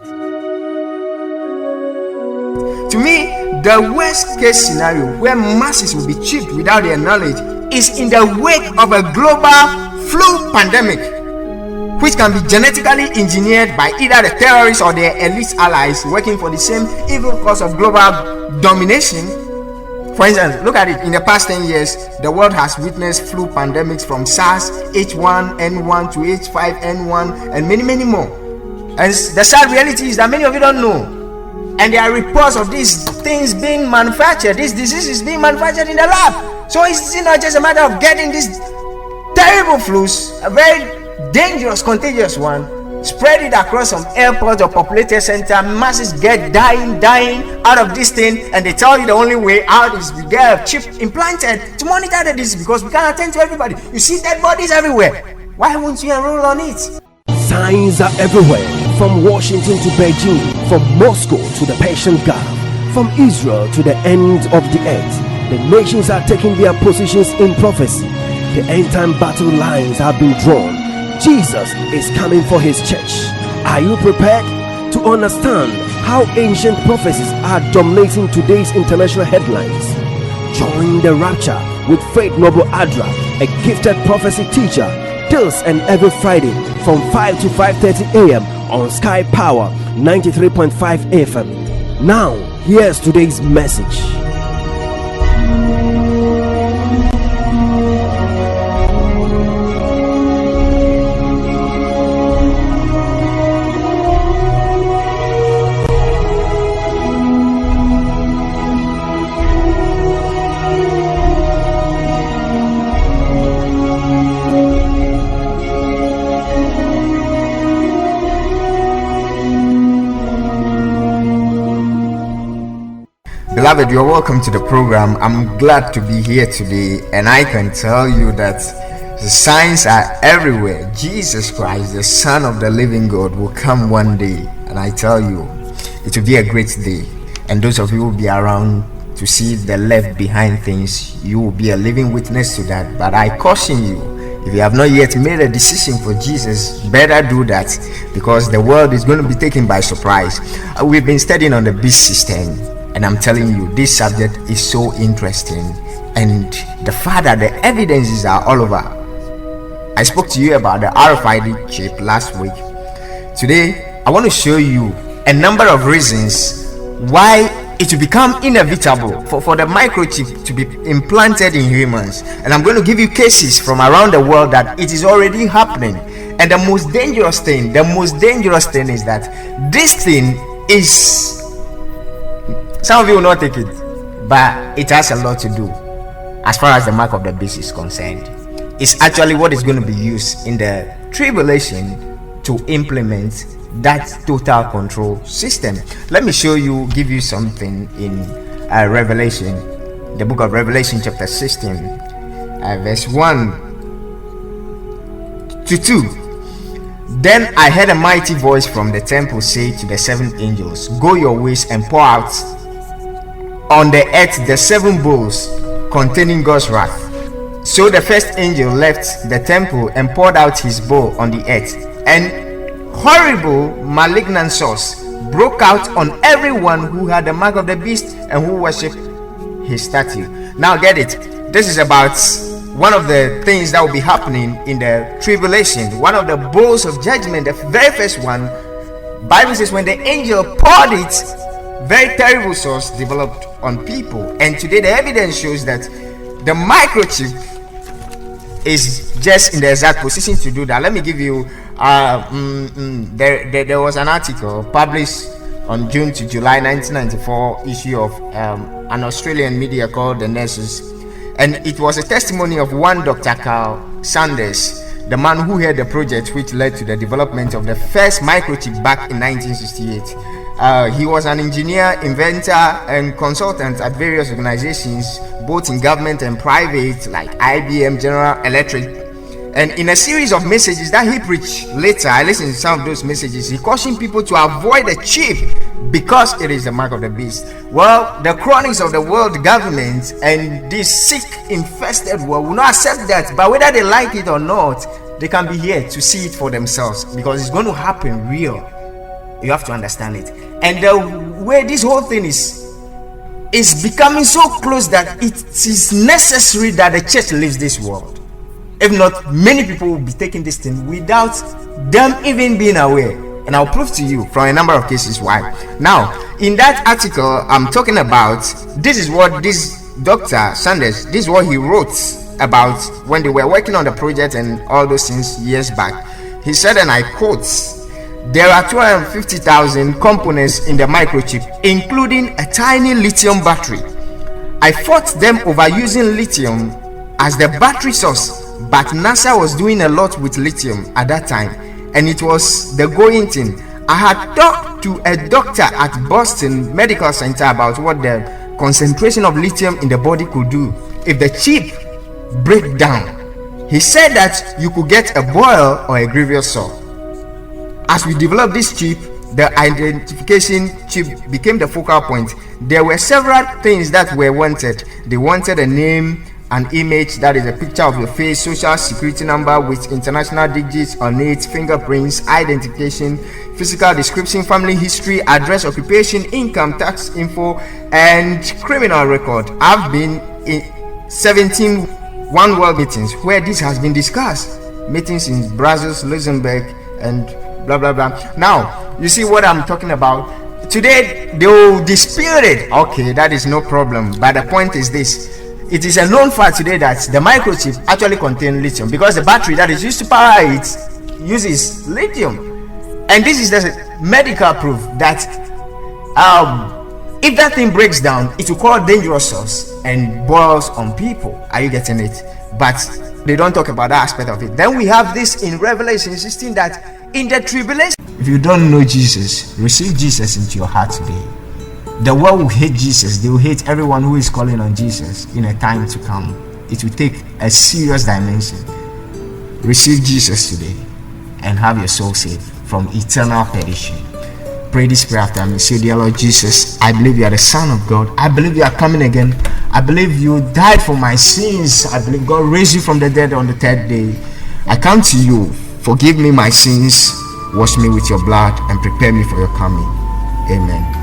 To me, the worst case scenario where masses will be chipped without their knowledge is in the wake of a global flu pandemic, which can be genetically engineered by either the terrorists or their elite allies working for the same evil cause of global domination. For instance, look at it. In the past 10 years, the world has witnessed flu pandemics from SARS, H1N1 to H5N1, and many, many more. And the sad reality is that many of you don't know. And there are reports of these things being manufactured, these diseases being manufactured in the lab. So it's not just a matter of getting these terrible flus, a very dangerous, contagious one, spread it across some airport or populated center, masses get dying out of this thing, and they tell you the only way out is we get a chip implanted to monitor the disease, because we can't attend to everybody. You see dead bodies everywhere. Why won't you enroll on it? Signs are everywhere, from Washington to Beijing, from Moscow to the Persian Gulf, from Israel to the end of the earth. The nations are taking their positions in prophecy. The end-time battle lines have been drawn. Jesus is coming for his church. Are you prepared to understand how ancient prophecies are dominating today's international headlines? Join the rapture with Faith Noble Adra, a gifted prophecy teacher, this and every Friday from 5 to 5:30 a.m. on Sky Power 93.5 FM. Now, here's today's message. Beloved, you're welcome to the program. I'm glad to be here today, and I can tell you that the signs are everywhere. Jesus Christ, the Son of the living God, will come one day, and I tell you, it will be a great day. And those of you who will be around to see the left behind things, you will be a living witness to that. But I caution you, if you have not yet made a decision for Jesus, better do that, because the world is going to be taken by surprise. We've been studying on the beast system, and I'm telling you, this subject is so interesting, and the fact that the evidences are all over. I spoke to you about the RFID chip last week. Today, I want to show you a number of reasons why it will become inevitable for the microchip to be implanted in humans. And I'm going to give you cases from around the world that it is already happening. And the most dangerous thing is that this thing is, some of you will not take it, but it has a lot to do as far as the mark of the beast is concerned. It's actually what is going to be used in the tribulation to implement that total control system. Let me show you, give you something in Revelation, the book of Revelation chapter 16, verse 1 to 2. Then I heard a mighty voice from the temple say to the seven angels, "Go your ways and pour out on the earth the seven bowls containing God's wrath." So the first angel left the temple and poured out his bowl on the earth, and horrible malignant sores broke out on everyone who had the mark of the beast and who worshipped his statue. Now get it, this is about one of the things that will be happening in the tribulation, one of the bowls of judgment, the very first one. Bible says when the angel poured it, very terrible sores developed on people. And today the evidence shows that the microchip is just in the exact position to do that. Let me give you there was an article published on June to July 1994 issue of an Australian media called The Nurses, and it was a testimony of one Dr. Carl Sanders, the man who had the project which led to the development of the first microchip back in 1968. He was an engineer, inventor, and consultant at various organizations, both in government and private, like IBM, General Electric. And in a series of messages that he preached later, I listened to some of those messages, he cautioned people to avoid the chip because it is the mark of the beast. Well, the cronies of the world government and this sick, infested world will not accept that, but whether they like it or not, they can be here to see it for themselves, because it's going to happen real. You have to understand it. And the way this whole thing is becoming so close that it is necessary that the church leaves this world. If not, many people will be taking this thing without them even being aware. And I'll prove to you from a number of cases why. Now, in that article I'm talking about, this is what this Dr. Sanders, this is what he wrote about when they were working on the project and all those things years back. He said, and I quote, "There are 250,000 components in the microchip, including a tiny lithium battery. I fought them over using lithium as the battery source, but NASA was doing a lot with lithium at that time, and it was the going thing. I had talked to a doctor at Boston Medical Center about what the concentration of lithium in the body could do if the chip break down. He said that you could get a boil or a grievous sore. As we developed this chip, the identification chip became the focal point. There were several things that were wanted. They wanted a name, an image, that is a picture of your face, social security number with international digits on it, fingerprints, identification, physical description, family history, address, occupation, income, tax info, and criminal record. I've been in 17 One World meetings where this has been discussed. Meetings in Brussels, Luxembourg, and blah blah blah. Now, you see what I'm talking about. Today they will dispute it. Okay, that is no problem. But the point is this: it is a known fact today that the microchip actually contains lithium, because the battery that is used to power it uses lithium. And this is the medical proof that if that thing breaks down, it will cause dangerous source and boils on people. Are you getting it? But they don't talk about that aspect of it. Then we have this in Revelation 16, that in the tribulation, if you don't know Jesus, receive Jesus into your heart today. The world will hate Jesus. They will hate everyone who is calling on Jesus in a time to come. It will take a serious dimension. Receive Jesus today and have your soul saved from eternal perdition. Pray this prayer after me. Say, "Dear Lord Jesus, I believe you are the Son of God. I believe you are coming again. I believe you died for my sins. I believe God raised you from the dead on the third day. I come to you. Forgive me my sins. Wash me with your blood and prepare me for your coming. Amen."